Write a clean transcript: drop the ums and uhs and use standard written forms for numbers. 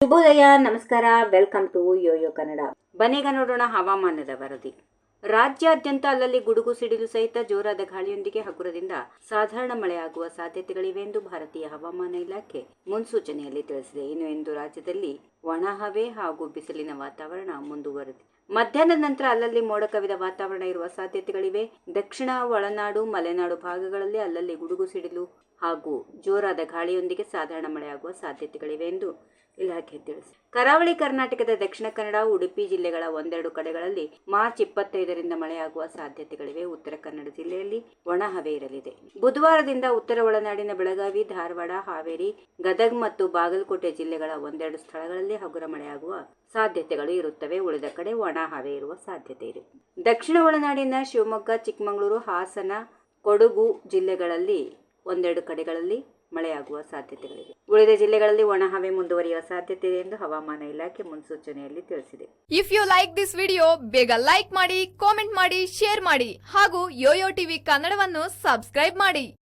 ಶುಭೋದಯ, ನಮಸ್ಕಾರ, welcome to Yoyo Kannada. ಬನ್ನಿಗ ನೋಡೋಣ ಹವಾಮಾನದ ವರದಿ. ರಾಜ್ಯಾದ್ಯಂತ ಅಲ್ಲಲ್ಲಿ ಗುಡುಗು ಸಿಡಿಲು ಸಹಿತ ಜೋರಾದ ಗಾಳಿಯೊಂದಿಗೆ ಹಗುರದಿಂದ ಸಾಧಾರಣ ಮಳೆಯಾಗುವ ಸಾಧ್ಯತೆಗಳಿವೆ ಎಂದು ಭಾರತೀಯ ಹವಾಮಾನ ಇಲಾಖೆ ಮುನ್ಸೂಚನೆಯಲ್ಲಿ ತಿಳಿಸಿದೆ. ಇನ್ನು ಇಂದು ರಾಜ್ಯದಲ್ಲಿ ಒಣ ಹವೆ ಹಾಗೂ ಬಿಸಿಲಿನ ವಾತಾವರಣ ಮುಂದುವರೆದಿದೆ. ಮಧ್ಯಾಹ್ನದ ನಂತರ ಅಲ್ಲಲ್ಲಿ ಮೋಡ ಕವಿದ ವಾತಾವರಣ ಇರುವ ಸಾಧ್ಯತೆಗಳಿವೆ. ದಕ್ಷಿಣ ಒಳನಾಡು, ಮಲೆನಾಡು ಭಾಗಗಳಲ್ಲಿ ಅಲ್ಲಲ್ಲಿ ಗುಡುಗು ಸಿಡಿಲು ಹಾಗೂ ಜೋರಾದ ಗಾಳಿಯೊಂದಿಗೆ ಸಾಧಾರಣ ಮಳೆಯಾಗುವ ಸಾಧ್ಯತೆಗಳಿವೆ ಎಂದು ಇಲಾಖೆ ತಿಳಿಸಿದೆ. ಕರಾವಳಿ ಕರ್ನಾಟಕದ ದಕ್ಷಿಣ ಕನ್ನಡ, ಉಡುಪಿ ಜಿಲ್ಲೆಗಳ ಒಂದೆರಡು ಕಡೆಗಳಲ್ಲಿ ಮಾರ್ಚ್ 25ರಿಂದ ಮಳೆಯಾಗುವ ಸಾಧ್ಯತೆಗಳಿವೆ. ಉತ್ತರ ಕನ್ನಡ ಜಿಲ್ಲೆಯಲ್ಲಿ ಒಣ ಹವೆ ಇರಲಿದೆ. ಬುಧವಾರದಿಂದ ಉತ್ತರ ಒಳನಾಡಿನ ಬೆಳಗಾವಿ, ಧಾರವಾಡ, ಹಾವೇರಿ, ಗದಗ್ ಮತ್ತು ಬಾಗಲಕೋಟೆ ಜಿಲ್ಲೆಗಳ ಒಂದೆರಡು ಸ್ಥಳಗಳಲ್ಲಿ ಹಗುರ ಮಳೆಯಾಗುವ ಸಾಧ್ಯತೆಗಳು ಇರುತ್ತವೆ. ಉಳಿದ ಕಡೆ ಒಣ ಹವೆ ಇರುವ ಸಾಧ್ಯತೆ ಇದೆ. ದಕ್ಷಿಣ ಒಳನಾಡಿನ ಶಿವಮೊಗ್ಗ, ಚಿಕ್ಕಮಗಳೂರು, ಹಾಸನ, ಕೊಡಗು ಜಿಲ್ಲೆಗಳಲ್ಲಿ ಒಂದೆರಡು ಕಡೆಗಳಲ್ಲಿ ಮಳೆಯಾಗುವ ಸಾಧ್ಯತೆಗಳಿವೆ. ಉಳಿದ ಜಿಲ್ಲೆಗಳಲ್ಲಿ ಒಣ ಹವೆ ಮುಂದುವರಿಯುವ ಸಾಧ್ಯತೆ ಇದೆ ಎಂದು ಹವಾಮಾನ ಇಲಾಖೆ ಮುನ್ಸೂಚನೆಯಲ್ಲಿ ತಿಳಿಸಿದೆ. If you like this video, ಬೇಗ ಲೈಕ್ ಮಾಡಿ, ಕಾಮೆಂಟ್ ಮಾಡಿ, ಶೇರ್ ಮಾಡಿ ಹಾಗೂ ಯೋಯೋ ಟಿವಿ ಕನ್ನಡವನ್ನು ಸಬ್ಸ್ಕ್ರೈಬ್ ಮಾಡಿ.